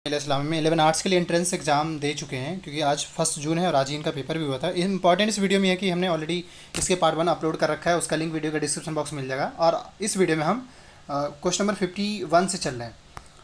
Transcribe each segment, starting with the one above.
इस्लाम में 11 आर्ट्स के लिए एंट्रेंस एग्ज़ाम दे चुके हैं, क्योंकि आज 1 जून है और आज ही इनका पेपर भी हुआ था। इंपॉर्टेंट इस वीडियो में है कि हमने ऑलरेडी इसके पार्ट 1 अपलोड कर रखा है, उसका लिंक वीडियो के डिस्क्रिप्शन बॉक्स में मिल जाएगा। और इस वीडियो में हम क्वेश्चन नंबर 51 से चल रहे हैं।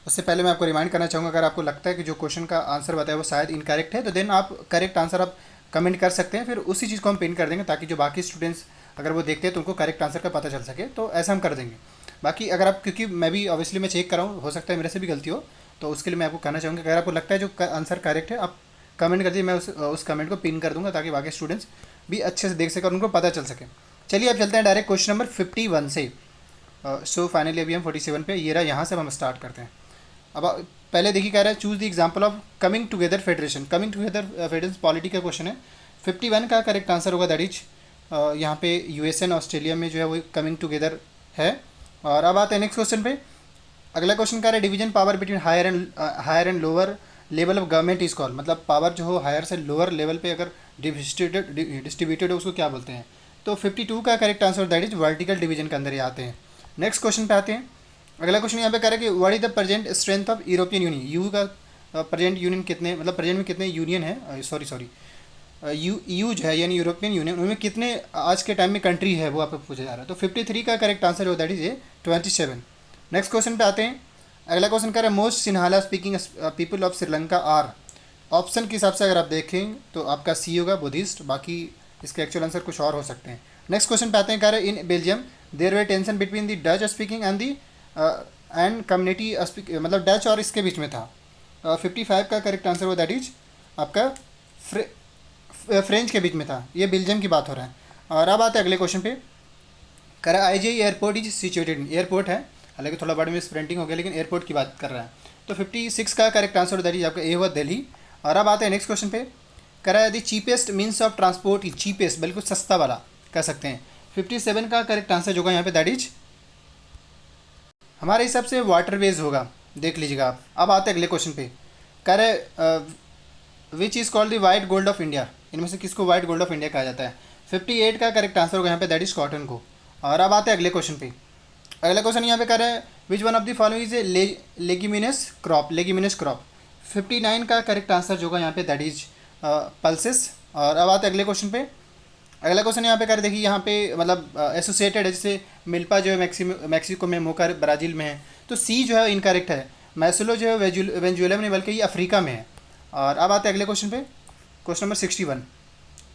उससे पहले मैं आपको रिमाइंड करना चाहूँगा, अगर आपको लगता है कि जो क्वेश्चन का आंसर बताया वो शायद इनकरेक्ट है, तो देन आप करेक्ट आंसर आप कमेंट कर सकते हैं, फिर उसी चीज़ को हम पिन कर देंगे ताकि जो बाकी स्टूडेंट्स अगर वो देखते हैं तो उनको करेक्ट आंसर का पता चल सके। तो ऐसा हम कर देंगे। बाकी अगर आप, क्योंकि मैं भी ऑब्वियसली मैं चेक कर रहा हूँ, हो सकता है मेरे से भी गलती हो, तो उसके लिए मैं आपको कहना चाहूँगा, अगर आपको लगता है जो आंसर करेक्ट है आप कमेंट कर दीजिए, मैं उस कमेंट को पिन कर दूंगा ताकि बाकी स्टूडेंट्स भी अच्छे से देख सकें और उनको पता चल सके। चलिए अब चलते हैं डायरेक्ट क्वेश्चन नंबर 51 से। सो फाइनली अभी हम 47 पे, ये रहा, यहाँ से हम स्टार्ट करते हैं। अब पहले देखिए, कह रहा है choose the example of coming together federation. Coming together federation polity का क्वेश्चन है। 51 का करेक्ट आंसर होगा दैट इज यहाँ पे यूएसए ऑस्ट्रेलिया में जो है वो कमिंग टुगेदर है। और अब आते हैं नेक्स्ट क्वेश्चन पे। अगला क्वेश्चन कह रहा है division power between higher and lower level of government is called. मतलब पावर जो हो हायर से लोअर लेवल पे अगर डिस्ट्रीब्यूटेड हो उसको क्या बोलते हैं। तो 52 का correct answer that is vertical division के अंदर ये आते हैं। नेक्स्ट क्वेश्चन पे आते हैं। अगला क्वेश्चन यहाँ पे कह रहा है कि what is the present strength of European union. You का प्रेजेंट यूनियन कितने, मतलब प्रेजेंट में कितने यूनियन है, सॉरी यू जो है यानी यूरोपियन यूनियन, उनमें कितने आज के टाइम में कंट्री है वो आपको पूछा जा रहा है। तो 53 का करेक्ट आंसर हो दैट इज ये 27। नेक्स्ट क्वेश्चन पे आते हैं। अगला क्वेश्चन कह रहा है most Sinhala speaking people of Sri Lanka are. Option के हिसाब से अगर आप देखें तो आपका सी होगा बुद्धिस्ट, बाकी इसके एक्चुअल आंसर कुछ और हो सकते हैं। नेक्स्ट क्वेश्चन पे आते हैं। कह रहे हैं in Belgium their way tension between the Dutch speaking and the and community speak, मतलब डच और इसके बीच में था। 55 का करेक्ट आंसर हो दैट इज आपका फ्रेंच के बीच में था। ये बेल्जियम की बात हो रहा है। और अब आते हैं अगले क्वेश्चन पे। कह रहा है आई जे एयरपोर्ट इज सिचुएटेड। एयरपोर्ट है, हालांकि थोड़ा बड़ा मिस प्रिंटिंग हो गया, लेकिन एयरपोर्ट की बात कर रहा है। तो 56 का करेक्ट आंसर दैट इज आपका ए हुआ दिल्ली। और अब आते हैं नेक्स्ट क्वेश्चन पे। कह रहा है the cheapest means of transport, cheapest बिल्कुल सस्ता वाला कह सकते हैं। 57 का करेक्ट आंसर जो होगा यहाँ पे दैट इज हमारे हिसाब से वाटरवेज होगा, देख लीजिएगा आप। अब आते हैं अगले क्वेश्चन पे। कह रहे which is called the white gold of India. इनमें से किसको वाइट गोल्ड ऑफ इंडिया कहा जाता है। 58 का करेक्ट आंसर होगा यहाँ पे दैट इज कॉटन को। और अब आते हैं अगले क्वेश्चन पे। अगला क्वेश्चन यहाँ पे कह रहा है which one of the following is a leguminous crop. Leguminous crop 59 का करेक्ट आंसर जो होगा यहाँ पे दैट इज पल्सेस। और अब आते हैं अगले क्वेश्चन पे। अगला क्वेश्चन यहाँ पे कर देखिए, यहाँ पे मतलब एसोसिएटेड है, जैसे मिल्पा जो है मैक्सिको में, मोका ब्राज़ील में है। तो सी जो है इनकरेक्ट है। मैसुलो जो है वेंजुएला में नहीं बल्कि ये अफ्रीका में है। और अब आते हैं अगले क्वेश्चन पे। क्वेश्चन नंबर 61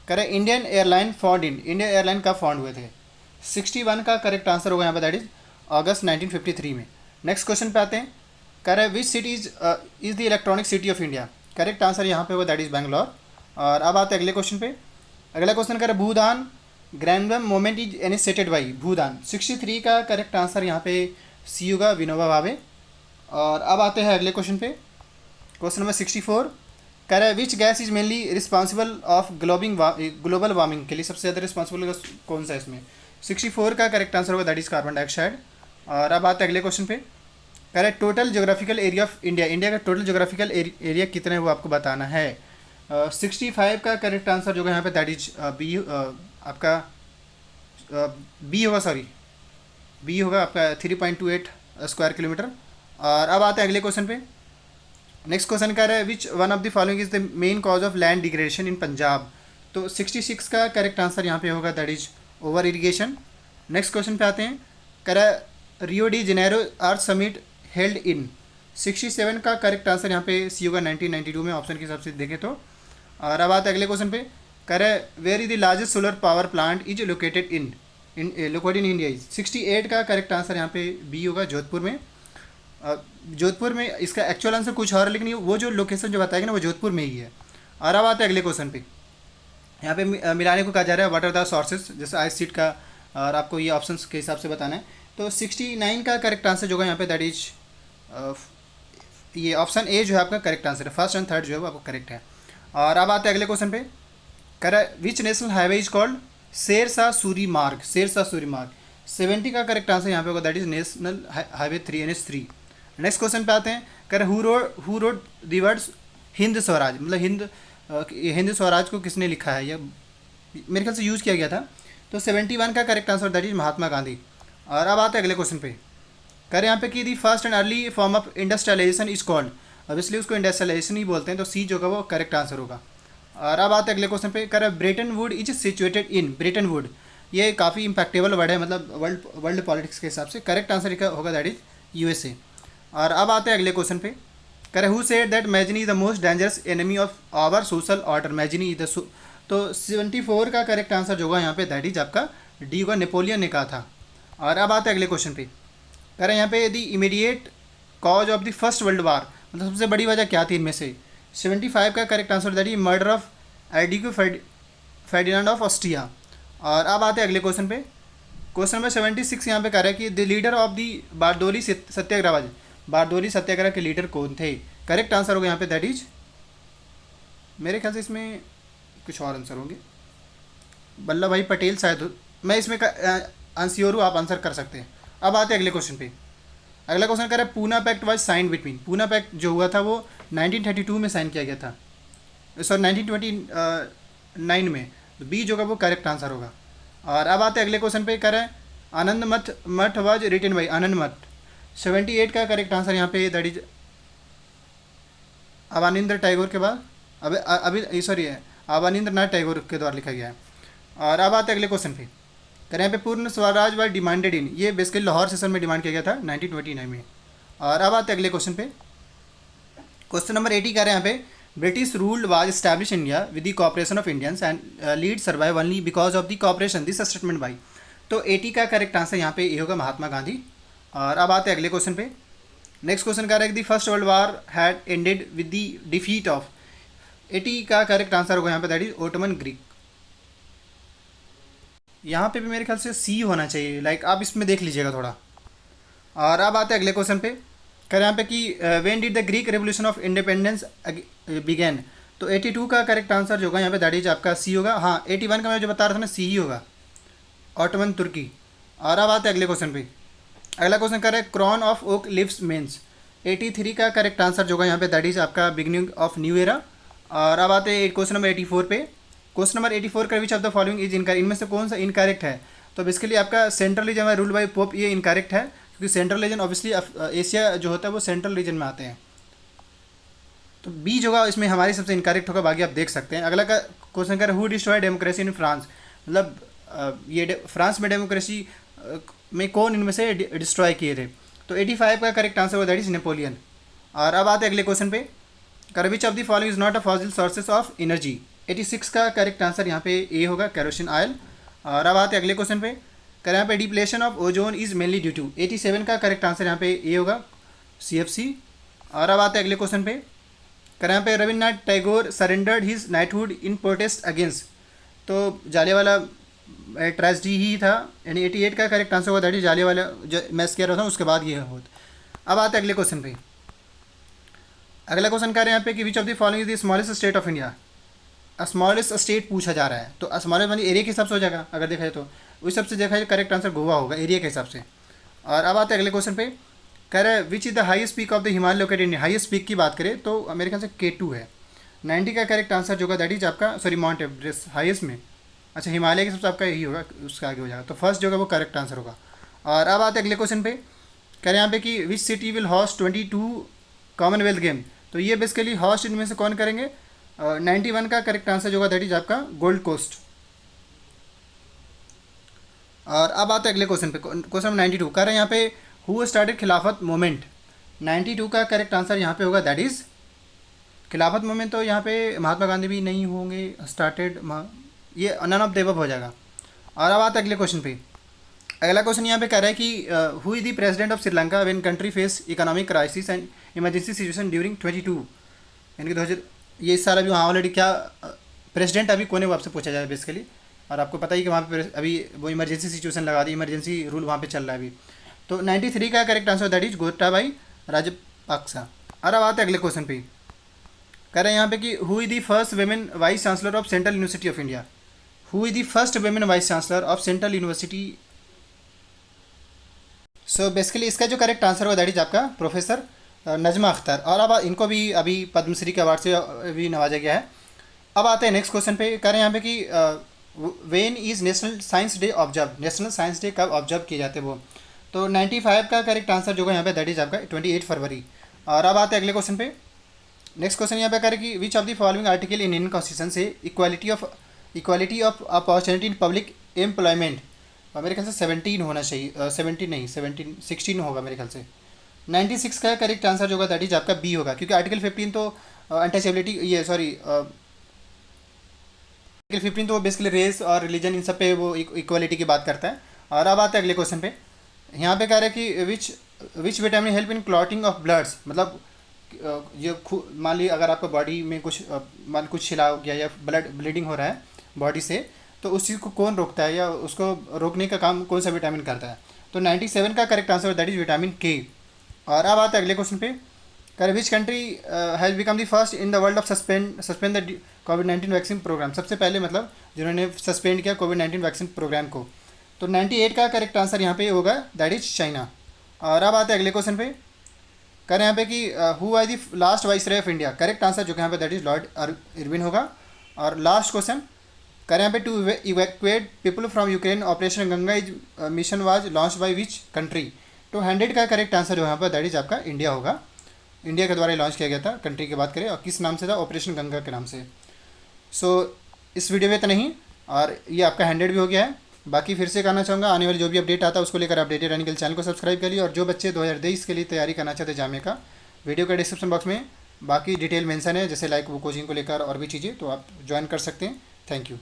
कह रहे Indian airline found in. Indian airline कब फाउंड हुए थे। 61 का करेक्ट आंसर होगा यहाँ पे दैट इज अगस्त 1953 में। नेक्स्ट क्वेश्चन पे आते हैं। कह रहे which city is the electronic city of India. Correct answer यहाँ पे होगा दैट इज बैंगलोर। और अब आते हैं अगले क्वेश्चन पे। अगला क्वेश्चन कह रहे भूदान ग्रैंडम मोमेंट इज इनिशिएटेड बाई। भूदान 63 का करेक्ट आंसर यहाँ पे सी होगा विनोबा भावे। और अब आते हैं अगले क्वेश्चन पे। क्वेश्चन नंबर 64 कह रहा है which gas is mainly responsible of global warming के लिए सबसे ज़्यादा रिस्पॉन्सिबल कौन सा है इसमें। 64 का करेक्ट आंसर होगा दैट इज कार्बन डाइऑक्साइड। और अब आते हैं अगले क्वेश्चन पे। कह रहा है total geographical area of India. India का टोटल जोग्राफिकल एरिया कितना है वो आपको बताना है। 65 का करेक्ट आंसर जो है यहाँ पे दैट इज बी, आपका बी होगा, सॉरी बी होगा आपका 3.28 स्क्वायर किलोमीटर। और अब आते हैं अगले क्वेश्चन पे। नेक्स्ट क्वेश्चन कह रहा है which one of the following is the main cause of land degradation इन पंजाब। तो 66 का करेक्ट आंसर यहाँ पे होगा that is over irrigation. Next question पे आते हैं। कह रहा है Rio de Janeiro earth summit held in. 67 का करेक्ट आंसर यहाँ पे सी होगा 1992 में, ऑप्शन के हिसाब से देखें तो। और अब आते हैं अगले क्वेश्चन पे। कह रहा है where is the largest solar power plant is located in India is. 68 का करेक्ट आंसर यहाँ पे बी होगा जोधपुर में। जोधपुर में इसका एक्चुअल आंसर कुछ और है, लेकिन वो जो लोकेशन जो बताएगा ना वो जोधपुर में ही है। और अब आते हैं अगले क्वेश्चन पे। यहाँ पे मिलाने को कहा जा रहा है व्हाट आर द सोर्सेज, जैसे आई सीट का, और आपको ये ऑप्शन के हिसाब से बताना है। तो 69 का करेक्ट आंसर जो है यहाँ पे दैट इज ये ऑप्शन ए जो है आपका करेक्ट आंसर है। फर्स्ट एंड थर्ड जो है वो आपको करेक्ट है। और अब आते हैं अगले क्वेश्चन पे। कह रहा है which national highway is called Sher Shah Suri Marg. Sher Shah Suri मार्ग 70 का करेक्ट आंसर यहाँ पे होगा that is national highway 3 NH3। Next question पे आते हैं। कह रहे who wrote the words Hind Swaraj. मतलब हिंद स्वराज को किसने लिखा है, या मेरे ख्याल से यूज़ किया गया था। तो 71 का correct answer that is Mahatma Gandhi. और अब आते हैं अगले क्वेश्चन पे। कह रहे यहाँ पे कि the first and early form of industrialization is called obviously उसको इंडस्ट्रियलाइजेशन ही बोलते हैं, तो सी जो होगा वो करेक्ट आंसर होगा। और अब आते हैं अगले क्वेश्चन पे, कर Brayton would is situated in, Brayton would ये काफ़ी इम्पैक्टेबल वर्ड है, मतलब वर्ल्ड पॉलिटिक्स के हिसाब से। करेक्ट आंसर होगा दैट इज यूएसए। और अब आते हैं अगले क्वेश्चन पे, करे who said that Mazzini is the most dangerous enemy of our social order, Mazzini is the, तो 74 का करेक्ट आंसर जो होगा यहाँ पे दैट इज आपका डी होगा, नेपोलियन ने कहा था। और अब आते हैं अगले क्वेश्चन पे, करें यहाँ पे the immediate cause of the first world war, मतलब सबसे बड़ी वजह क्या थी इनमें से। 75 का correct answer that is murder of एडिको Ferdinand of Austria. और अब आते हैं अगले क्वेश्चन पे, क्वेश्चन नंबर 76 यहाँ पे कह रहा है कि the leader of the Bardoli Satyagraha, Bardoli Satyagraha के लीडर कौन थे। करेक्ट आंसर होगा यहाँ पे दैट इज, मेरे ख्याल से इसमें कुछ और आंसर होंगे, वल्लभ भाई पटेल शायद, मैं इसमें अनश्योर हूँ, आप आंसर कर सकते हैं। अब आते हैं अगले क्वेश्चन पे, अगला क्वेश्चन कह रहा है Poona pact was sign between, Poona pact जो हुआ था वो 1932 में साइन किया गया था, सॉरी 1929 में, तो बी जो होगा वो करेक्ट आंसर होगा। और अब आते हैं अगले क्वेश्चन पे, कह रहा है आनंद मठ वाज रिटन बाई, आनंद मठ 78 का करेक्ट आंसर यहाँ पे दैट इज अवनींद्र टैगोर के बाद, अभी सॉरी अवनींद्र नाथ टैगोर के द्वारा लिखा गया है। और अब आते हैं अगले क्वेश्चन पे, करें यहाँ पे पूर्ण स्वराज वाज डिमांडेड इन, ये बेसिकली लाहौर सेशन में डिमांड किया गया था 1929 में। और अब आते हैं अगले क्वेश्चन पे, क्वेश्चन नंबर 80 कह रहे हैं यहाँ पे British rule was establish India with the cooperation of Indians and lead survive only because of the cooperation this statement by, तो 80 का करेक्ट आंसर यहाँ पे ये होगा महात्मा गांधी। और अब आते हैं अगले क्वेश्चन पे, नेक्स्ट क्वेश्चन कह रहा है कि the first world war had ended with the defeat of, 80 का करेक्ट आंसर होगा यहाँ पे दैट इज ओटोमन ग्रीक। यहाँ पे भी मेरे ख्याल से सी होना चाहिए, लाइक आप इसमें देख लीजिएगा थोड़ा। और अब आते हैं अगले क्वेश्चन पे, कह रहे हैं यहाँ पे कि when did the Greek revolution of independence begin, तो 82 का करेक्ट आंसर जो होगा यहाँ पे दैट इज आपका सी होगा। हाँ 81 का मैं जो बता रहा था ना सी ही होगा, ऑटोमन तुर्की। और अब आते हैं अगले क्वेश्चन पे, अगला क्वेश्चन कर रहा है crown of oak leaves means, 83 का करेक्ट आंसर जो होगा यहाँ पे दैट इज आपका बिगिनिंग ऑफ न्यू एरा। और अब आते हैं क्वेश्चन नंबर 84 पे, क्वेश्चन नंबर 84 का विच of the following is incorrect, इनमें से कौन सा इनकरेक्ट है। तो बेसिकली आपका सेंट्रल रीजन है रूल बाय पोप, ये इनकरेक्ट है, क्योंकि सेंट्रल रीजन ऑब्वियसली एशिया जो होता है वो सेंट्रल रीजन में आते हैं, तो बी जो होगा इसमें हमारी सबसे इनकरेक्ट होगा, बाकी आप देख सकते हैं। अगला का क्वेश्चन कर who destroy democracy in France, मतलब ये फ्रांस में डेमोक्रेसी में कौन इनमें से डिस्ट्रॉय किए थे, तो 85 का करेक्ट आंसर होगा दैट इज नेपोलियन। और अब आते हैं अगले क्वेश्चन पे, कर विच of the following is not a fossil sources of energy, 86 का करेक्ट आंसर यहाँ पे ए होगा, कैरोसिन ऑयल। और अब आते हैं अगले क्वेश्चन पे, कर यहाँ पे depletion of ozone is mainly due to, 87 का करेक्ट आंसर यहाँ पे ए होगा, CFC। और अब आते हैं अगले क्वेश्चन पे, कर यहाँ पे Rabindranath Tagore surrendered his knighthood in protest against, तो जालियावाला ट्रेजेडी ही था, यानी 88 का करेक्ट आंसर होगा दैट इज जालियावाला जो मैं कह रहा था उसके बाद ये होता। अब आते हैं अगले क्वेश्चन पे, अगला क्वेश्चन कर रहे हैं यहाँ पे कि which of the following is the smallest state of India, smallest state पूछा जा रहा है, तो स्मॉलेस्ट वाली एरिया के हिसाब से हो जाएगा, अगर देखा जाए तो उस हिसाब से देखा जाए करेक्ट आंसर गोवा होगा एरिया के हिसाब से। और अब आते हैं अगले क्वेश्चन पे, कह रहा है which is the highest peak of the Himalaya located in, highest peak की बात करें तो मेरे ख्याल से K2 है, 90 का करेक्ट आंसर जो होगा दैट इज आपका, सॉरी माउंट एवरेस्ट हाईएस्ट में, अच्छा हिमालय के सबसे आपका यही होगा, उसका आगे हो जाएगा, तो फर्स्ट जो होगा वो करेक्ट आंसर होगा। और अब आते हैं अगले क्वेश्चन पे, कह रहे हैं यहाँ पे कि which city will host 22 Commonwealth game, तो ये बेसिकली हॉस्ट इनमें से कौन करेंगे, 91 का करेक्ट आंसर जो होगा दैट इज आपका गोल्ड कोस्ट। और अब आते हैं अगले क्वेश्चन पे, क्वेश्चन नंबर 92 कह रहे हैं यहाँ पे हु स्टार्टेड खिलाफत मूवमेंट, 92 का करेक्ट आंसर यहाँ पे होगा दैट इज खिलाफत मूवमेंट, तो यहाँ पे महात्मा गांधी भी नहीं होंगे स्टार्टेड, ये नन ऑफ द अबव हो जाएगा। और अब आते हैं अगले क्वेश्चन पे, अगला क्वेश्चन यहाँ पे कह रहा है कि who is the president of Sri Lanka when country face economic crisis and emergency situation during 22, यानी कि 2000, ये इस साल अभी वहाँ ऑलरेडी क्या प्रेसिडेंट अभी कोने आपसे पूछा जाए बेसिकली, और आपको पता ही कि वहाँ पे अभी वो इमरजेंसी सिचुएशन लगा दी, इमरजेंसी रूल वहाँ पे चल रहा है अभी, तो 93 का correct answer that is Gotabaya Rajapaksa. और अब आते हैं अगले क्वेश्चन पे, कह रहे हैं यहाँ पे कि who is the first women vice chancellor of central university of India, who is the first women vice chancellor of central university, so basically इसका जो करेक्ट आंसर होगा दैट इज आपका प्रोफेसर नजमा अख्तर। और अब इनको भी अभी पद्मश्री के अवार्ड से भी नवाजा गया है। अब आते हैं नेक्स्ट क्वेश्चन पे, कह रहे हैं यहाँ पे कि when is national science day observe, national science day कब ऑब्जर्व किए जाते हैं वो, तो 95 का करेक्ट आंसर जो है यहाँ पे दैट इज आपका 28 फरवरी। और अब आते हैं अगले क्वेश्चन पे, नेक्स्ट क्वेश्चन यहाँ पे करें कि which of the following article in Indian constitution says equality of opportunity in public employment, मेरे ख्याल से 17 होना चाहिए, 17 नहीं, 16 होगा मेरे ख्याल से। 96 का करेक्ट आंसर जो होगा दैट इज आपका बी होगा, क्योंकि आर्टिकल 15 तो अनटचेबिलिटी, ये सॉरी, आर्टिकल 15 तो वो बेसिकली रेस और रिलीजन इन सब पे वो इक्वालिटी की बात करता है। और अब आते हैं अगले क्वेश्चन पे। यहाँ पे कह रहे हैं कि which vitamin help in clotting of bloods, मतलब ये मान ली अगर आपका बॉडी में कुछ मान कुछ छिला हो गया या ब्लीडिंग हो रहा है बॉडी से, तो उस चीज़ को कौन रोकता है या उसको रोकने का काम कौन सा विटामिन करता है? तो 97 का correct answer that is vitamin K. और अब आते हैं अगले क्वेश्चन पे। कर which country has become the first in the world of suspend the कोविड-19 वैक्सीन प्रोग्राम, सबसे पहले मतलब जिन्होंने सस्पेंड किया कोविड-19 वैक्सीन प्रोग्राम को। तो 98 का करेक्ट आंसर यहाँ पे होगा दैट इज चाइना। और अब आते हैं अगले क्वेश्चन पे। करें यहाँ पे कि who are the last viceroy of India, correct answer जो कि यहाँ पे दैट इज लॉर्ड इरविन होगा। और लास्ट क्वेश्चन करें यहाँ पे to evacuate people from Ukraine operation Ganga is mission was launch by which country. तो 100 का करेक्ट आंसर जो यहाँ पर दैट इज आपका इंडिया होगा। इंडिया के द्वारा लॉन्च किया गया था। कंट्री की बात करें और किस नाम से था, ऑपरेशन गंगा के नाम से। सो इस वीडियो में इतना ही, और ये आपका 100 भी हो गया है। बाकी फिर से कहना चाहूँगा आने वाली जो भी अपडेट आता है उसको लेकर अपडेटेड रहने के लिए चैनल को सब्सक्राइब कर लिया। और जो बच्चे 2023 के लिए तैयारी करना चाहते हैं जामिया का, वीडियो का डिस्क्रिप्शन बॉक्स में बाकी डिटेल मेंशन है, जैसे लाइक वो कोचिंग को लेकर और भी चीज़ें, तो आप ज्वाइन कर सकते हैं। Thank you.